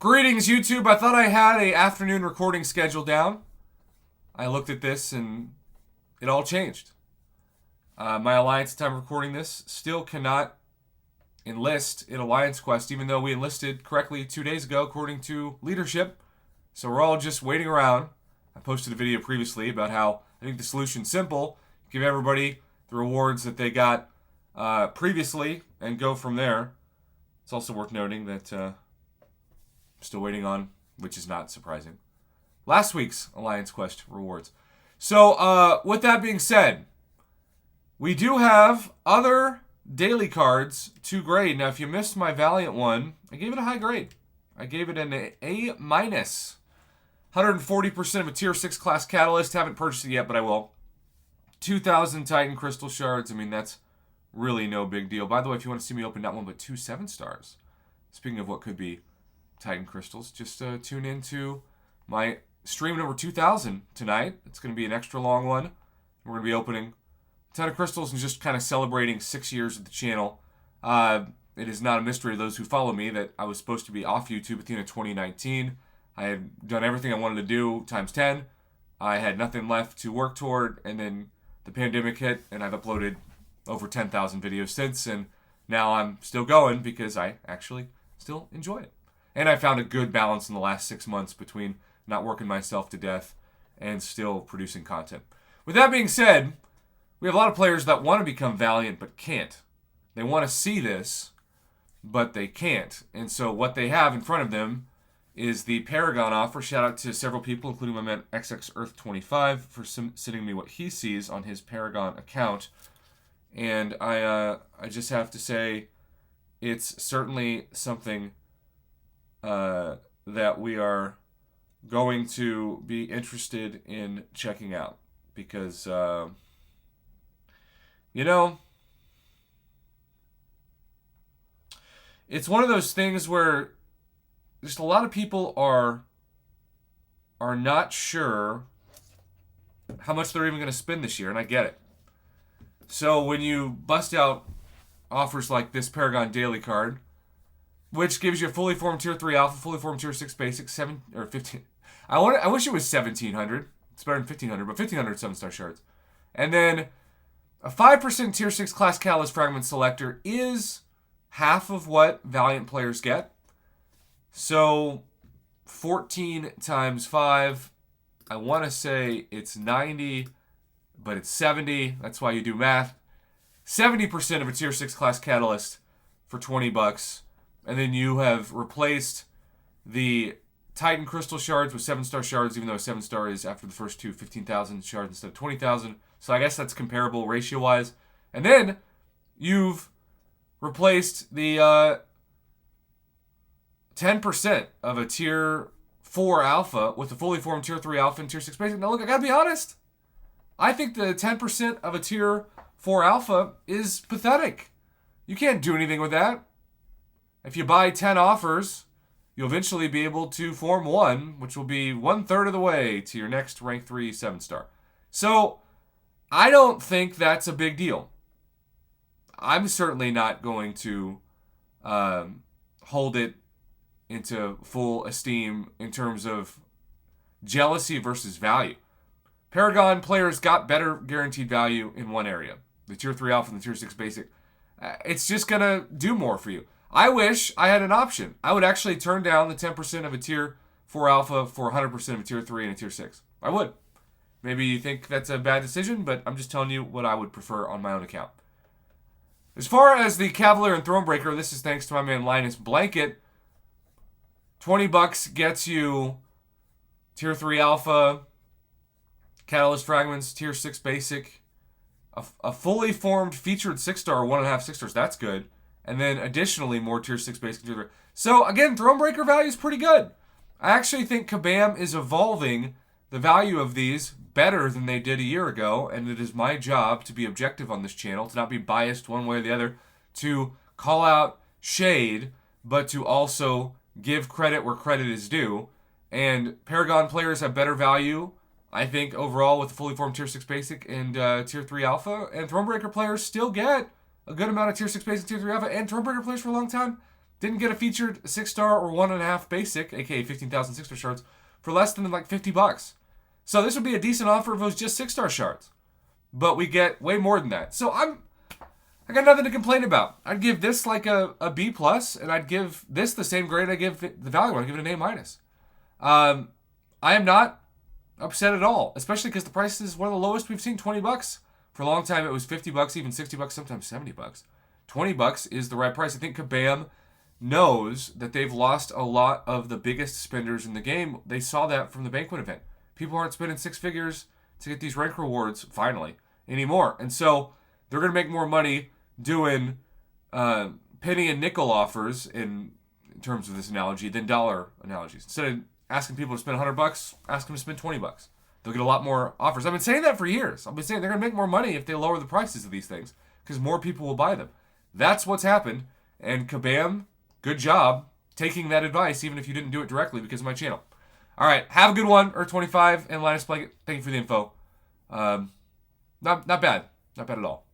Greetings, YouTube. I thought I had a afternoon recording schedule down. I looked at this and it all changed. My alliance at the time of recording this still cannot enlist in Alliance Quest, even though we enlisted correctly 2 days ago according to leadership. So we're all just waiting around. I posted a video previously about how I think the solution's simple. Give everybody the rewards that they got previously and go from there. It's also worth noting that I'm still waiting on, which is not surprising, last week's Alliance Quest rewards. So with that being said, we do have other daily cards to grade. Now, if you missed my Valiant one, I gave it a high grade. I gave it an A-. 140% of a Tier 6 class Catalyst. Haven't purchased it yet, but I will. 2,000 Titan Crystal Shards. I mean, that's really no big deal. By the way, if you want to see me open not one but 2 7-stars, speaking of what could be Titan Crystals, just tune into my stream number 2,000 tonight. It's going to be an extra long one. We're going to be opening a ton of crystals and just kind of celebrating 6 years of the channel. It is not a mystery to those who follow me that I was supposed to be off YouTube at the end of 2019. I had done everything I wanted to do times 10. I had nothing left to work toward, and then the pandemic hit, and I've uploaded over 10,000 videos since, and now I'm still going because I actually still enjoy it. And I found a good balance in the last 6 months between not working myself to death and still producing content. With that being said, we have a lot of players that want to become Valiant but can't. They want to see this, but they can't. And so what they have in front of them is the Paragon offer. Shout out to several people, including my man XXEarth25 for sending me what he sees on his Paragon account. And I just have to say, it's certainly something that we are going to be interested in checking out. Because, it's one of those things where just a lot of people are not sure how much they're even going to spend this year, and I get it. So when you bust out offers like this Paragon Daily card, which gives you a fully formed Tier 3 Alpha, fully formed Tier 6 Basic, 7 or 15. I wish it was 1,700. It's better than 1,500, but 1,500 7-star shards. And then a 5% Tier 6 Class Catalyst Fragment Selector is half of what Valiant players get. So 14 times 5, I want to say it's 90, but it's 70. That's why you do math. 70% of a Tier 6 Class Catalyst for $20. And then you have replaced the Titan Crystal Shards with 7-star shards, even though a 7-star is after the first two 15,000 shards instead of 20,000. So I guess that's comparable ratio-wise. And then you've replaced the 10% of a Tier 4 Alpha with a fully formed Tier 3 Alpha and Tier 6 Basic. Now look, I gotta be honest. I think the 10% of a Tier 4 Alpha is pathetic. You can't do anything with that. If you buy 10 offers, you'll eventually be able to form one, which will be 1/3 of the way to your next rank 3 7-star. So I don't think that's a big deal. I'm certainly not going to hold it into full esteem in terms of jealousy versus value. Paragon players got better guaranteed value in one area, the Tier 3 Alpha and the Tier 6 Basic. It's just going to do more for you. I wish I had an option. I would actually turn down the 10% of a Tier 4 Alpha for 100% of a Tier 3 and a Tier 6. I would. Maybe you think that's a bad decision, but I'm just telling you what I would prefer on my own account. As far as the Cavalier and Thronebreaker, this is thanks to my man Linus Blanket. $20 gets you Tier 3 Alpha, Catalyst Fragments, Tier 6 Basic, a fully formed featured 6-star, 1.5 6-stars. That's good. And then additionally more Tier 6 Basic. Tier 3. So again, Thronebreaker value is pretty good. I actually think Kabam is evolving the value of these better than they did a year ago, and it is my job to be objective on this channel, to not be biased one way or the other, to call out shade, but to also give credit where credit is due. And Paragon players have better value, I think, overall with the fully formed Tier 6 Basic and Tier 3 Alpha. And Thronebreaker players still get a good amount of Tier 6 Basic, Tier 3 Alpha, and Thronebreaker players for a long time didn't get a featured 6-star or 1.5 basic, aka 15,000 6-star shards, for less than like $50. So this would be a decent offer if it was just 6-star shards. But we get way more than that. So I got nothing to complain about. I'd give this like a B+, and I'd give this the same grade I give the Value one. I'd give it an A-. I am not upset at all, especially because the price is one of the lowest we've seen, $20. For a long time, it was $50, even $60, sometimes $70. $20 is the right price. I think Kabam knows that they've lost a lot of the biggest spenders in the game. They saw that from the Banquet event. People aren't spending 6 figures to get these rank rewards, finally, anymore. And so they're going to make more money doing penny and nickel offers in terms of this analogy than dollar analogies. Instead of asking people to spend $100, ask them to spend $20. They'll get a lot more offers. I've been saying that for years. I've been saying they're going to make more money if they lower the prices of these things because more people will buy them. That's what's happened. And Kabam, good job taking that advice, even if you didn't do it directly because of my channel. All right, have a good one, Earth25 and Linus Blanket. Thank you for the info. Not bad. Not bad at all.